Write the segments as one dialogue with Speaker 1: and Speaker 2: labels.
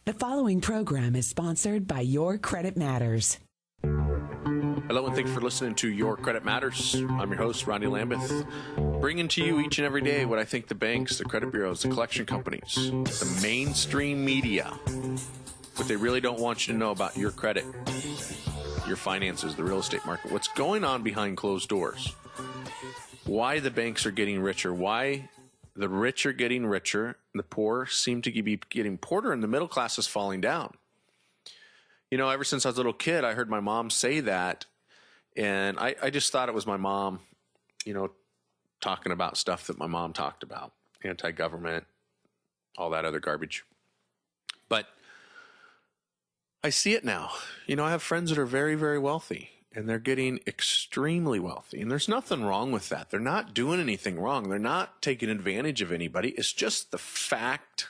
Speaker 1: The following program is sponsored by Your Credit Matters.
Speaker 2: Hello, and thanks for listening to Your Credit Matters. I'm your host, Ronnie Lambeth, bringing to you each and every day what I think the banks, the credit bureaus, the collection companies, the mainstream media, what they really don't want you to know about your credit, your finances, the real estate market, what's going on behind closed doors, why the banks are getting richer, why the rich are getting richer, and the poor seem to be getting poorer, and the middle class is falling down. You know, ever since I was a little kid, I heard my mom say that, and I just thought it was my mom, you know, talking about stuff that my mom talked about, anti-government, all that other garbage. But I see it now. You know, I have friends that are very, very wealthy, and they're getting extremely wealthy, and there's nothing wrong with that. They're not doing anything wrong. They're not taking advantage of anybody. It's just the fact.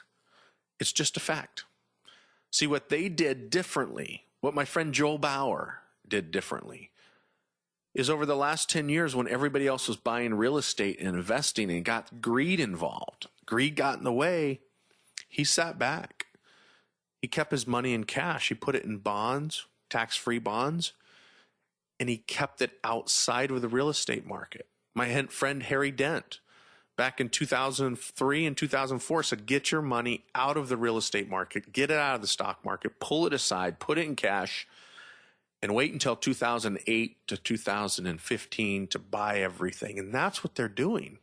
Speaker 2: It's just a fact. See, what they did differently, what my friend Joel Bauer did differently, is over the last 10 years when everybody else was buying real estate and investing and got greed involved, greed got in the way, he sat back. He kept his money in cash. He put it in bonds, tax-free bonds, and he kept it outside of the real estate market. My friend Harry Dent, back in 2003 and 2004, said, get your money out of the real estate market, get it out of the stock market, pull it aside, put it in cash, and wait until 2008 to 2015 to buy everything. And that's what they're doing.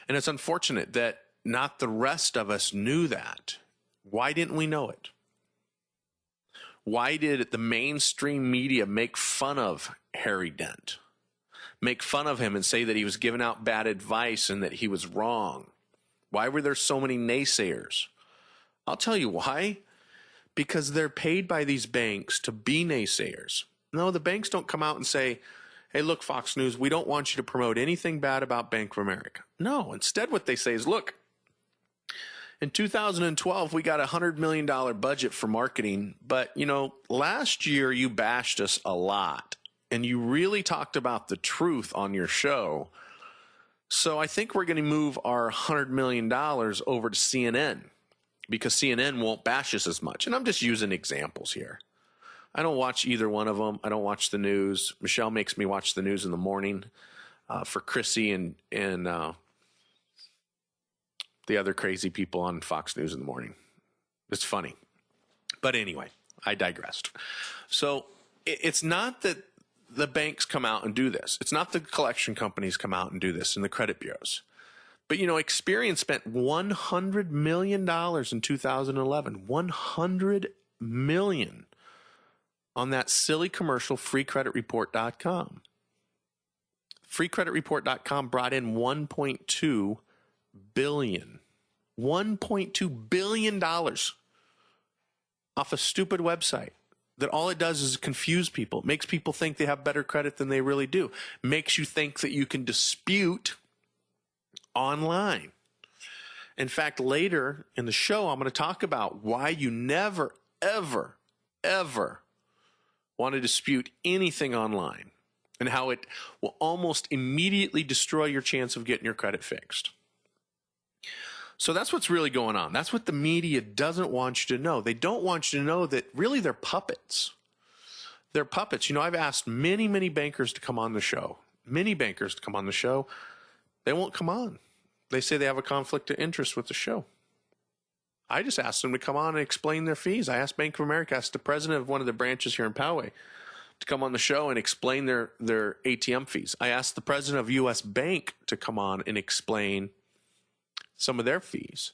Speaker 2: And it's unfortunate that not the rest of us knew that. Why didn't we know it? Why did the mainstream media make fun of Harry Dent? Make fun of him and say that he was giving out bad advice and that he was wrong? Why were there so many naysayers? I'll tell you why. Because they're paid by these banks to be naysayers. No, the banks don't come out and say, hey, look, Fox News, we don't want you to promote anything bad about Bank of America. No, instead what they say is, look, in 2012, we got a $100 million budget for marketing, but, you know, last year you bashed us a lot, and you really talked about the truth on your show. So I think we're going to move our $100 million over to CNN, because CNN won't bash us as much. And I'm just using examples here. I don't watch either one of them. I don't watch the news. Michelle makes me watch the news in the morning for Chrissy and the other crazy people on Fox News in the morning. It's funny. But anyway, I digressed. So it's not that the banks come out and do this. It's not the collection companies come out and do this and the credit bureaus. But, you know, Experian spent $100 million in 2011, $100 million on that silly commercial, freecreditreport.com. Freecreditreport.com brought in $1.2 billion. $1.2 billion off a stupid website that all it does is confuse people. It makes people think they have better credit than they really do. Makes you think that you can dispute online. In fact, later in the show, I'm going to talk about why you never, ever, ever want to dispute anything online and how it will almost immediately destroy your chance of getting your credit fixed. So that's what's really going on. That's what the media doesn't want you to know. They don't want you to know that really they're puppets. They're puppets. You know, I've asked many, many bankers to come on the show. Many bankers to come on the show. They won't come on. They say they have a conflict of interest with the show. I just asked them to come on and explain their fees. I asked Bank of America, I asked the president of one of the branches here in Poway to come on the show and explain their ATM fees. I asked the president of U.S. Bank to come on and explain some of their fees.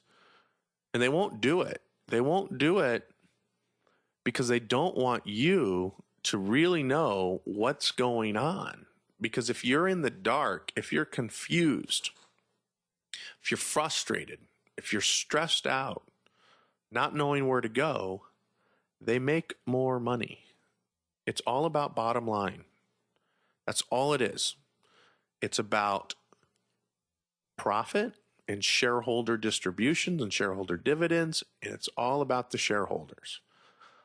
Speaker 2: And they won't do it. They won't do it because they don't want you to really know what's going on. Because if you're in the dark, if you're confused, if you're frustrated, if you're stressed out, not knowing where to go, they make more money. It's all about bottom line. That's all it is. It's about profit and shareholder distributions and shareholder dividends, and it's all about the shareholders.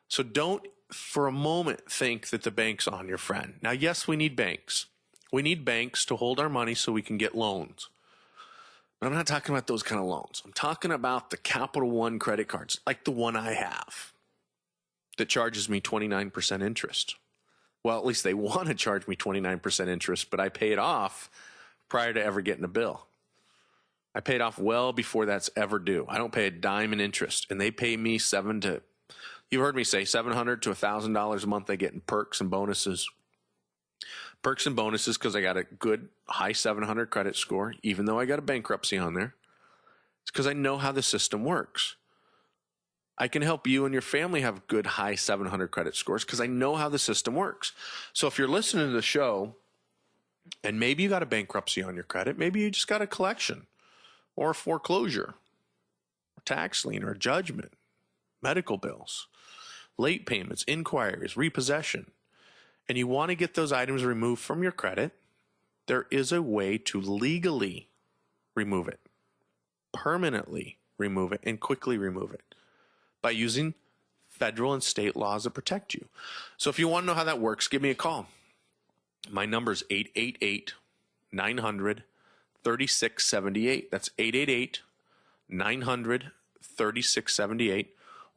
Speaker 2: So don't for a moment think that the bank's on your friend. Now, yes, we need banks. We need banks to hold our money so we can get loans. But I'm not talking about those kind of loans. I'm talking about the Capital One credit cards, like the one I have, that charges me 29% interest. Well, at least they want to charge me 29% interest, but I pay it off prior to ever getting a bill. I paid off well before that's ever due. I don't pay a dime in interest, and they pay me you've heard me say $700 to $1,000 a month they get in perks and bonuses. Perks and bonuses because I got a good high 700 credit score, even though I got a bankruptcy on there. It's because I know how the system works. I can help you and your family have good high 700 credit scores because I know how the system works. So if you're listening to the show and maybe you got a bankruptcy on your credit, maybe you just got a collection or a foreclosure, or tax lien or a judgment, medical bills, late payments, inquiries, repossession, and you want to get those items removed from your credit, there is a way to legally remove it, permanently remove it, and quickly remove it by using federal and state laws that protect you. So if you want to know how that works, give me a call. My number is 888-900-3678. That's 888-900-3678.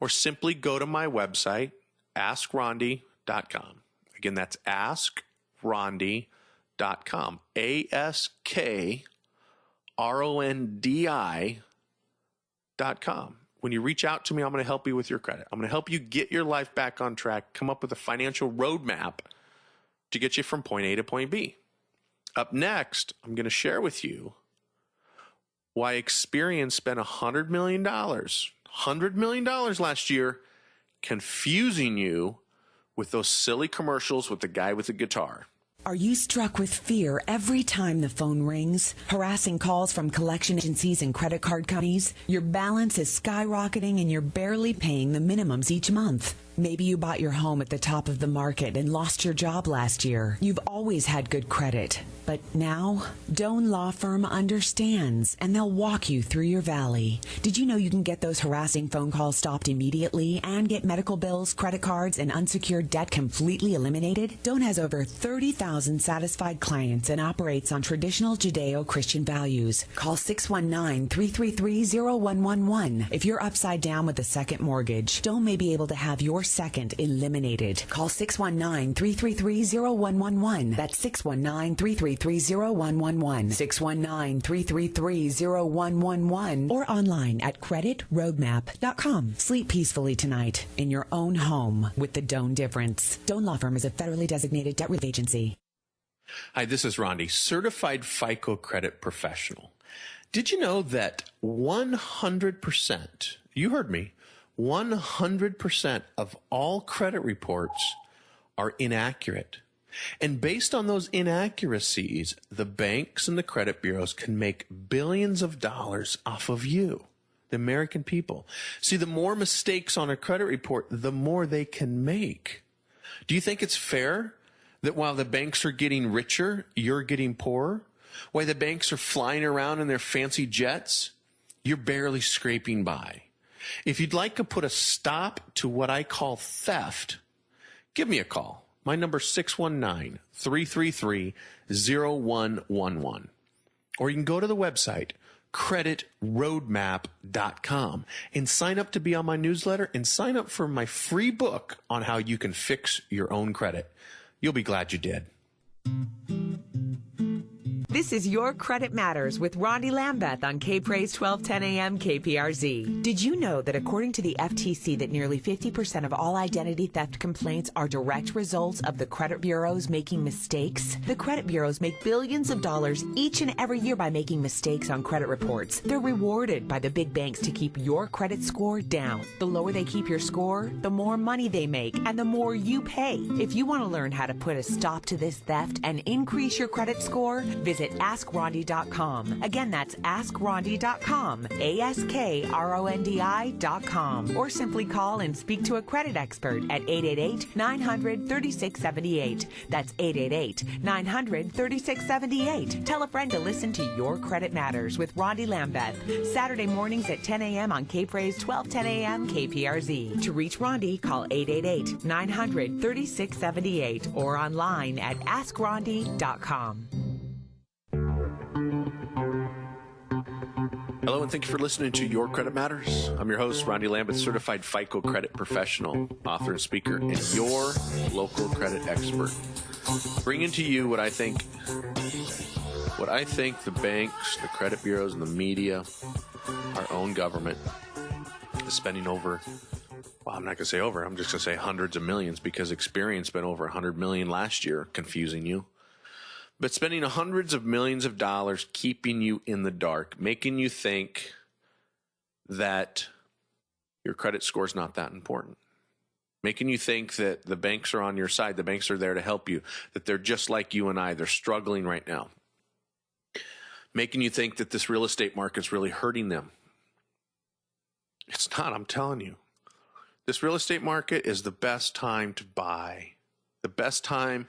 Speaker 2: Or simply go to my website, askrondi.com. Again, that's askrondi.com. AskRondi.com. When you reach out to me, I'm going to help you with your credit. I'm going to help you get your life back on track, come up with a financial roadmap to get you from point A to point B. Up next, I'm going to share with you why Experian spent $100 million last year confusing you with those silly commercials with the guy with the guitar.
Speaker 1: Are you struck with fear every time the phone rings? Harassing calls from collection agencies and credit card companies? Your balance is skyrocketing and you're barely paying the minimums each month. Maybe you bought your home at the top of the market and lost your job last year. You've always had good credit. But now, Doan Law Firm understands, and they'll walk you through your valley. Did you know you can get those harassing phone calls stopped immediately and get medical bills, credit cards, and unsecured debt completely eliminated? Doan has over 30,000 satisfied clients and operates on traditional Judeo-Christian values. Call 619-333-0111. If you're upside down with a second mortgage, Doan may be able to have your second eliminated. Call 619-333-0111. That's 619-333-0111. 619-333-0111. Or online at creditroadmap.com. Sleep peacefully tonight in your own home with the Doan difference. Doan Law Firm is a federally designated debt relief agency.
Speaker 2: Hi, this is Rondi, certified FICO credit professional. Did you know that 100%, you heard me, 100% of all credit reports are inaccurate? And based on those inaccuracies, the banks and the credit bureaus can make billions of dollars off of you, the American people. See, the more mistakes on a credit report, the more they can make. Do you think it's fair that while the banks are getting richer, you're getting poorer? While the banks are flying around in their fancy jets, you're barely scraping by. If you'd like to put a stop to what I call theft, give me a call. My number is 619-333-0111. Or you can go to the website, creditroadmap.com, and sign up to be on my newsletter and sign up for my free book on how you can fix your own credit. You'll be glad you did.
Speaker 3: This is Your Credit Matters with Rondi Lambeth on K-Praise 1210 AM KPRZ. Did you know that according to the FTC that nearly 50% of all identity theft complaints are direct results of the credit bureaus making mistakes? The credit bureaus make billions of dollars each and every year by making mistakes on credit reports. They're rewarded by the big banks to keep your credit score down. The lower they keep your score, the more money they make and the more you pay. If you want to learn how to put a stop to this theft and increase your credit score, visit AskRondi.com. Again, that's AskRondi.com, AskRondi.com. Or simply call and speak to a credit expert at 888-900-3678. That's 888-900-3678. Tell a friend to listen to Your Credit Matters with Rondi Lambeth, Saturday mornings at 10 a.m. on K-Praise 1210 a.m. KPRZ. To reach Rondi, call 888-900-3678 or online at AskRondi.com.
Speaker 2: Hello, and thank you for listening to Your Credit Matters. I'm your host, Ronnie Lambeth, certified FICO credit professional, author and speaker, and your local credit expert. Bringing to you what I think the banks, the credit bureaus, and the media, our own government, is spending over, well, I'm not going to say over, I'm just going to say hundreds of millions, because Experian spent over $100 million last year, confusing you. But spending hundreds of millions of dollars keeping you in the dark, making you think that your credit score is not that important, making you think that the banks are on your side, the banks are there to help you, that they're just like you and I, they're struggling right now, making you think that this real estate market is really hurting them. It's not, I'm telling you. This real estate market is the best time to buy, the best time,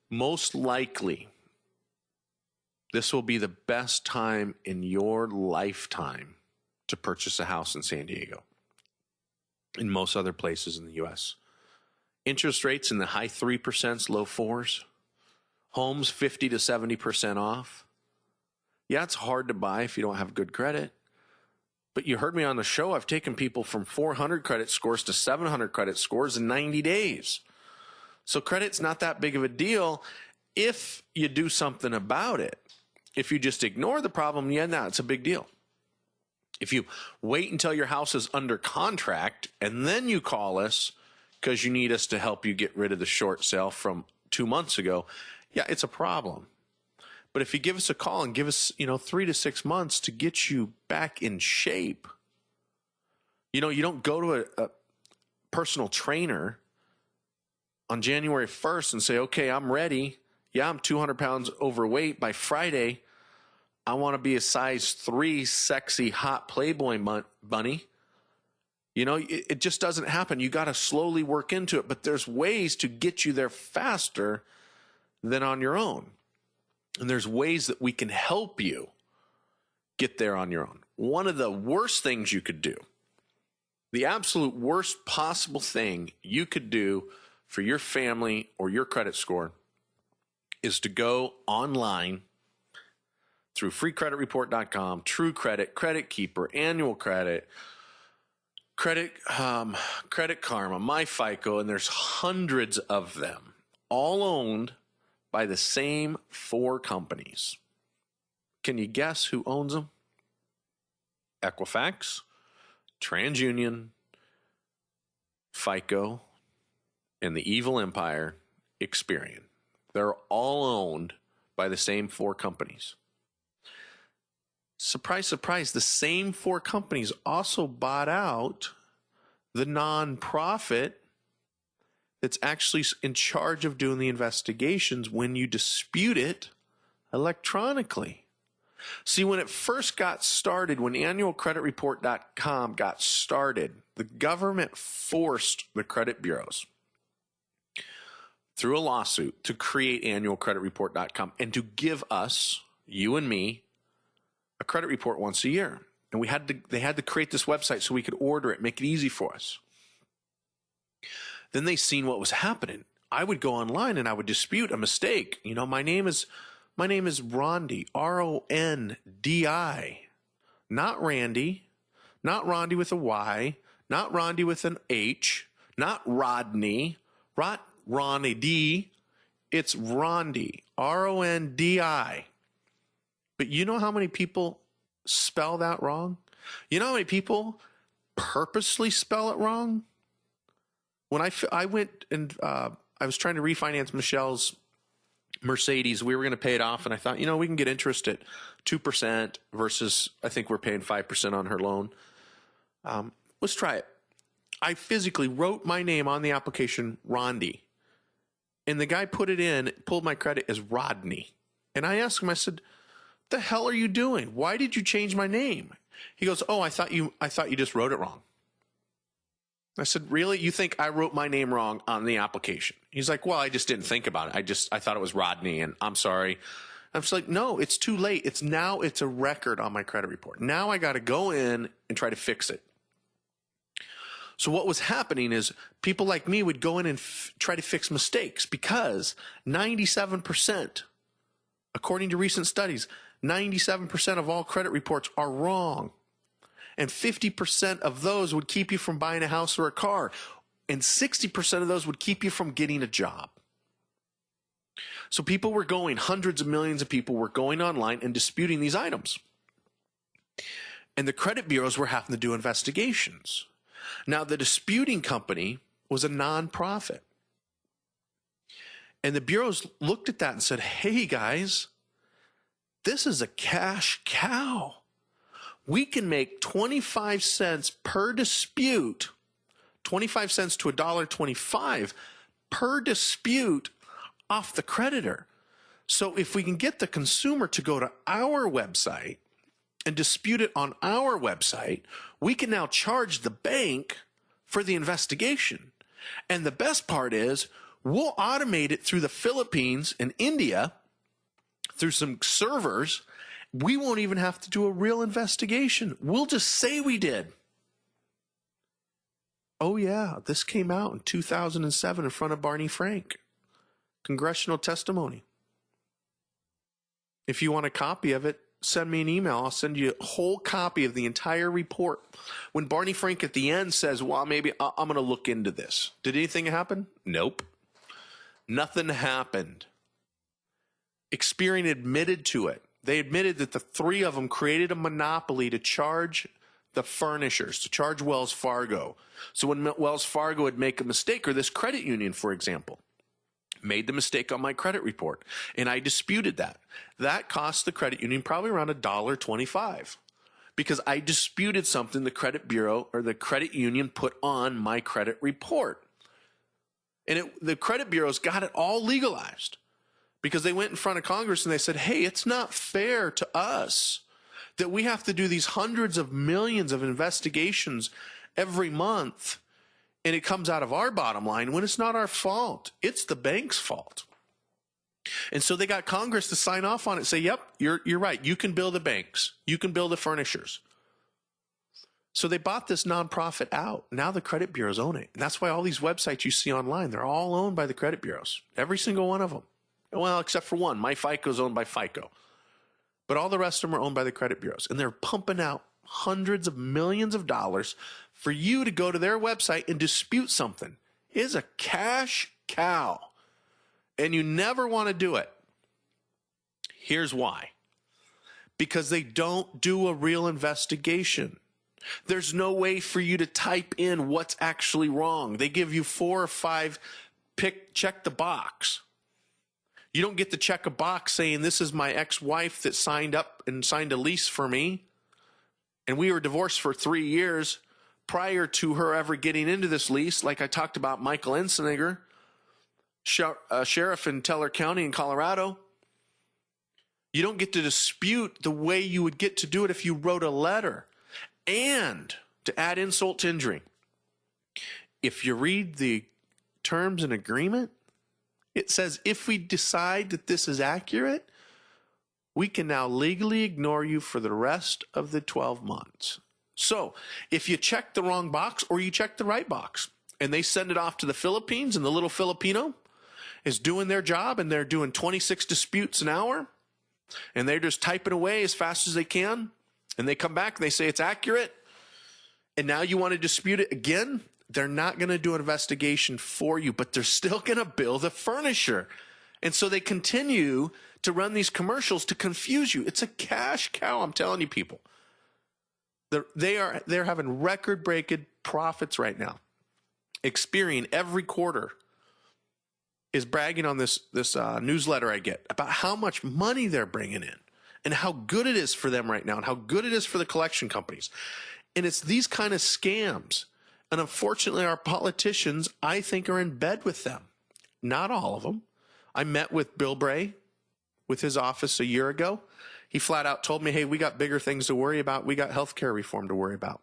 Speaker 2: most likely. This will be the best time in your lifetime to purchase a house in San Diego, in most other places in the U.S. Interest rates in the high 3%, low 4s. Homes 50 to 70% off. Yeah, it's hard to buy if you don't have good credit. But you heard me on the show, I've taken people from 400 credit scores to 700 credit scores in 90 days. So credit's not that big of a deal if you do something about it. If you just ignore the problem, yeah, no, it's a big deal. If you wait until your house is under contract and then you call us because you need us to help you get rid of the short sale from 2 months ago, yeah, it's a problem. But if you give us a call and give us, 3 to 6 months to get you back in shape, you don't go to a personal trainer on January 1st and say, okay, I'm ready. Yeah, I'm 200 pounds overweight. By Friday, I want to be a size 3 sexy, hot Playboy bunny. It just doesn't happen. You got to slowly work into it. But there's ways to get you there faster than on your own. And there's ways that we can help you get there on your own. One of the worst things you could do, the absolute worst possible thing you could do for your family or your credit score, is to go online through freecreditreport.com, True Credit, Credit Keeper, Annual Credit, Credit Karma, MyFICO, and there's hundreds of them, all owned by the same 4 companies. Can you guess who owns them? Equifax, TransUnion, FICO, and the evil empire, Experian. They're all owned by the same 4 companies. Surprise, surprise, the same 4 companies also bought out the nonprofit that's actually in charge of doing the investigations when you dispute it electronically. See, when it first got started, when annualcreditreport.com got started, the government forced the credit bureaus through a lawsuit to create annualcreditreport.com and to give us, you and me, a credit report once a year. And they had to create this website so we could order it, make it easy for us. Then they seen what was happening. I would go online and I would dispute a mistake. My name is Rondi, R-O-N-D-I, not Randy, not Rondi with a Y, not Rondi with an H, not Rodney, Ronnie D, it's Rondi, R-O-N-D-I. But you know how many people spell that wrong? You know how many people purposely spell it wrong? When I went and I was trying to refinance Michelle's Mercedes, we were going to pay it off, and I thought, we can get interest at 2% versus I think we're paying 5% on her loan. Let's try it. I physically wrote my name on the application, Rondi. And the guy pulled my credit as Rodney. And I asked him, I said, the hell are you doing? Why did you change my name? He goes, oh, I thought you just wrote it wrong. I said, really? You think I wrote my name wrong on the application? He's like, well, I just didn't think about it. I thought it was Rodney, and I'm sorry. I'm just like, no, it's too late. It's a record on my credit report. Now I got to go in and try to fix it. So what was happening is people like me would go in and try to fix mistakes because 97%, according to recent studies, 97% of all credit reports are wrong. and 50% of those would keep you from buying a house or a car, and 60% of those would keep you from getting a job. So people were going, hundreds of millions of people were going online and disputing these items. And the credit bureaus were having to do investigations. Now, the disputing company was a nonprofit. And the bureaus looked at that and said, hey, guys, this is a cash cow. We can make 25 cents per dispute, 25 cents to $1.25 per dispute off the creditor. So if we can get the consumer to go to our website and dispute it on our website, we can now charge the bank for the investigation. And the best part is we'll automate it through the Philippines and India through some servers. We won't even have to do a real investigation. We'll just say we did. Oh, yeah, this came out in 2007 in front of Barney Frank. Congressional testimony. If you want a copy of it, send me an email. I'll send you a whole copy of the entire report. When Barney Frank at the end says, well, maybe I'm going to look into this. Did anything happen? Nope. Nothing happened. Experian admitted to it. They admitted that the three of them created a monopoly to charge the furnishers, to charge Wells Fargo. So when Wells Fargo would make a mistake, or this credit union, for example, made the mistake on my credit report, and I disputed that. That cost the credit union probably around $1.25 because I disputed something the credit bureau or the credit union put on my credit report. And the credit bureaus got it all legalized because they went in front of Congress and they said, hey, it's not fair to us that we have to do these hundreds of millions of investigations every month, and it comes out of our bottom line when it's not our fault. It's the bank's fault. And so they got Congress to sign off on it, say, yep, you're right. You can bill the banks. You can bill the furnishers. So they bought this nonprofit out. Now the credit bureaus own it. And that's why all these websites you see online, they're all owned by the credit bureaus. Every single one of them. Well, except for one. My FICO is owned by FICO. But all the rest of them are owned by the credit bureaus. And they're pumping out hundreds of millions of dollars for you to go to their website and dispute something. It is a cash cow. And you never want to do it. Here's why. Because they don't do a real investigation. There's no way for you to type in what's actually wrong. They give you 4 or 5, check the box. You don't get to check a box saying this is my ex-wife that signed up and signed a lease for me. And we were divorced for 3 years prior to her ever getting into this lease, like I talked about Michael Ensinger, sheriff in Teller County in Colorado. You don't get to dispute the way you would get to do it if you wrote a letter. And to add insult to injury, if you read the terms and agreement, it says if we decide that this is accurate, we can now legally ignore you for the rest of the 12 months. So if you check the wrong box or you check the right box and they send it off to the Philippines and the little Filipino is doing their job and they're doing 26 disputes an hour and they're just typing away as fast as they can and they come back and they say it's accurate and now you want to dispute it again, they're not going to do an investigation for you, but they're still going to bill the furnisher. And so they continue to run these commercials to confuse you. It's a cash cow, I'm telling you people. They're having record-breaking profits right now. Experian every quarter is bragging on this newsletter I get about how much money they're bringing in and how good it is for them right now and how good it is for the collection companies. And it's these kind of scams. And unfortunately, our politicians, I think, are in bed with them. Not all of them. I met with Bill Bray with his office a year ago. He flat out told me, hey, we got bigger things to worry about. We got healthcare reform to worry about.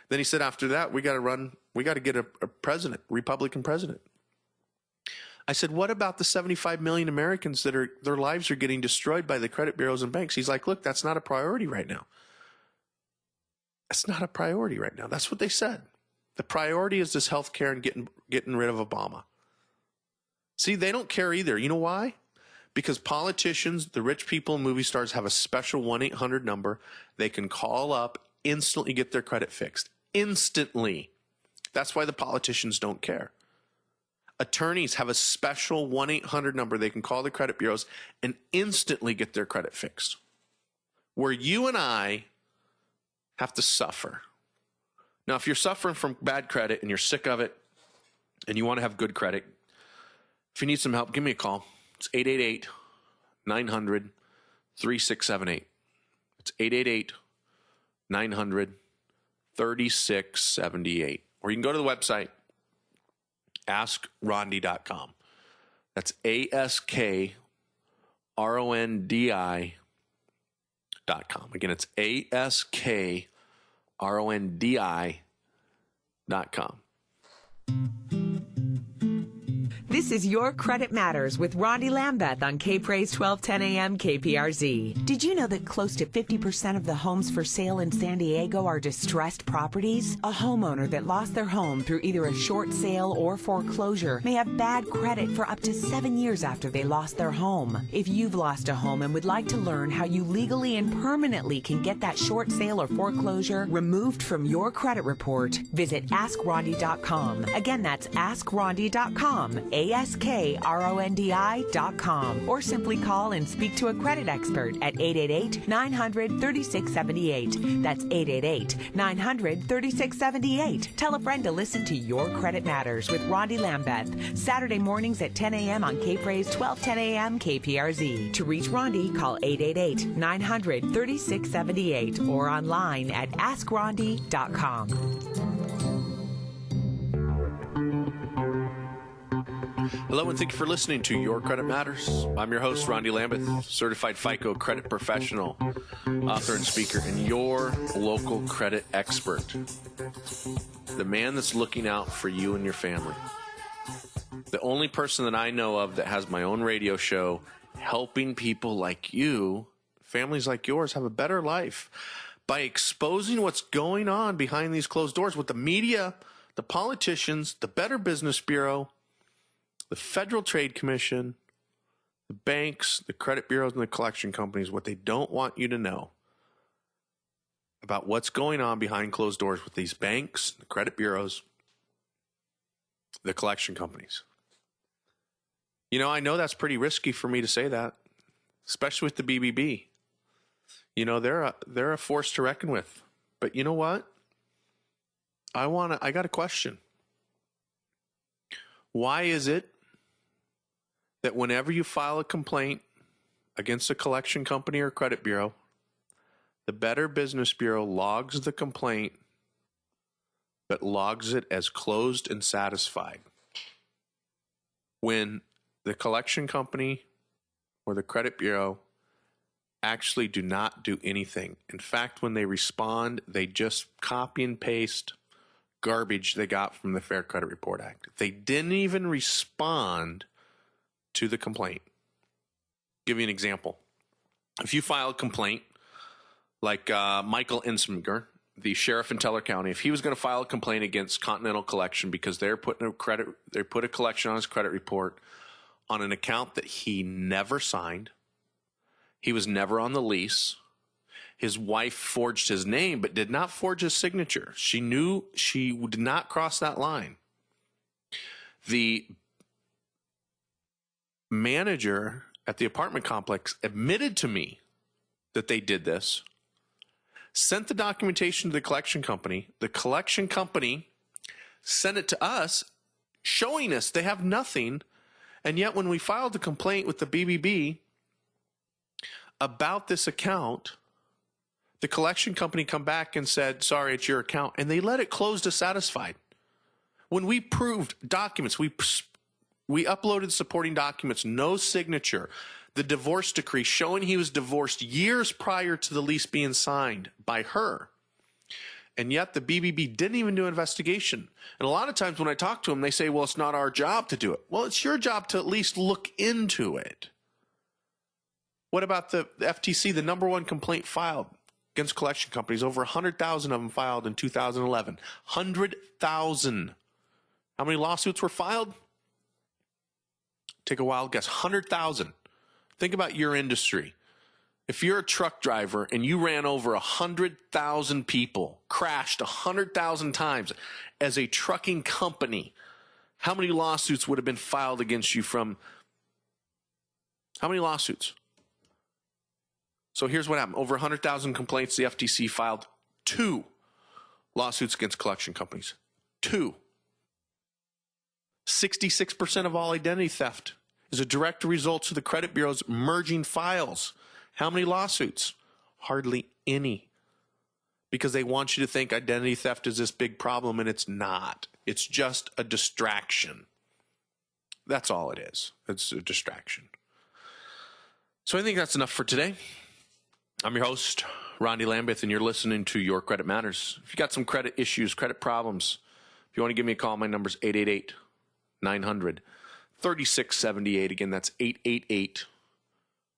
Speaker 2: Then he said, after that, we got to get a president, Republican president. I said, what about the 75 million Americans that their lives are getting destroyed by the credit bureaus and banks? He's like, look, that's not a priority right now. That's not a priority right now. That's what they said. The priority is this healthcare and getting rid of Obama. See, they don't care either. You know why? Because politicians, the rich people and movie stars have a special 1-800 number they can call up instantly get their credit fixed. Instantly. That's why the politicians don't care. Attorneys have a special 1-800 number they can call the credit bureaus and instantly get their credit fixed. Where you and I have to suffer. Now, if you're suffering from bad credit and you're sick of it and you want to have good credit, if you need some help, give me a call. It's 888-900-3678. It's 888-900-3678. Or you can go to the website, askrondi.com. That's ASKRONDI.com. Again, it's ASKRONDI.com.
Speaker 3: This is Your Credit Matters with Rondi Lambeth on K-Praise 1210 AM KPRZ. Did you know that close to 50% of the homes for sale in San Diego are distressed properties? A homeowner that lost their home through either a short sale or foreclosure may have bad credit for up to 7 years after they lost their home. If you've lost a home and would like to learn how you legally and permanently can get that short sale or foreclosure removed from your credit report, visit AskRondi.com. Again, that's AskRondi.com. AskRondi.com, or simply call and speak to a credit expert at 888-900-3678. That's 888-900-3678. Tell a friend to listen to Your Credit Matters with Rondi Lambeth, Saturday mornings at 10 a.m. on K-Praise 1210 a.m. KPRZ. To reach Rondi, call 888-900-3678 or online at AskRondi.com.
Speaker 2: Hello, and thank you for listening to Your Credit Matters. I'm your host, Rondi Lambeth, certified FICO credit professional, author and speaker, and your local credit expert. The man that's looking out for you and your family. The only person that I know of that has my own radio show helping people like you, families like yours, have a better life by exposing what's going on behind these closed doors with the media, the politicians, the Better Business Bureau, the Federal Trade Commission, the banks, the credit bureaus, and the collection companies, what they don't want you to know about what's going on behind closed doors with these banks, the credit bureaus, the collection companies. You know, I know that's pretty risky for me to say that, especially with the BBB. You know, they're a force to reckon with. But you know what? I got a question. Why is it that whenever you file a complaint against a collection company or credit bureau, the Better Business Bureau logs the complaint, but logs it as closed and satisfied? When the collection company or the credit bureau actually do not do anything. In fact, when they respond, they just copy and paste garbage they got from the Fair Credit Report Act. They didn't even respond to the complaint. Give you an example. If you file a complaint, like Michael Insminger, the sheriff in Teller County, if he was going to file a complaint against Continental Collection because they put a collection on his credit report on an account that he never signed, he was never on the lease, his wife forged his name but did not forge his signature. She knew she did not cross that line. The manager at the apartment complex admitted to me that they did this, sent the documentation to the collection company. The collection company sent it to us, showing us they have nothing. And yet when we filed the complaint with the BBB about this account, the collection company come back and said, sorry, it's your account. And they let it close to satisfied. When we proved documents, we uploaded supporting documents, no signature, the divorce decree showing he was divorced years prior to the lease being signed by her. And yet the BBB didn't even do an investigation. And a lot of times when I talk to them, they say, well, it's not our job to do it. Well, it's your job to at least look into it. What about the FTC, the number one complaint filed against collection companies? Over 100,000 of them filed in 2011. 100,000. How many lawsuits were filed? Take a wild guess. 100,000. Think about your industry. If you're a truck driver and you ran over 100,000 people, crashed 100,000 times as a trucking company, how many lawsuits would have been filed against you from? How many lawsuits? So here's what happened. Over 100,000 complaints, the FTC filed 2 lawsuits against collection companies. 2. 66% of all identity theft is a direct result of the credit bureaus merging files. How many lawsuits? Hardly any. Because they want you to think identity theft is this big problem, and it's not. It's just a distraction. That's all it is. It's a distraction. So I think that's enough for today. I'm your host, Rondy Lambeth, and you're listening to Your Credit Matters. If you got some credit issues, credit problems, if you want to give me a call, my number's 888-900-3678. Again, that's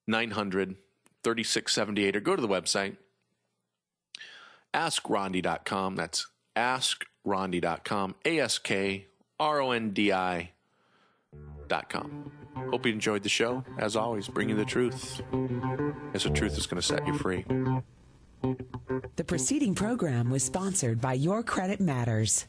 Speaker 2: 888-900-3678. Or go to the website, askrondy.com. That's askrondy.com, ASKRONDI.com. Hope you enjoyed the show. As always, bringing the truth, as the truth is going to set you free.
Speaker 1: The preceding program was sponsored by Your Credit Matters.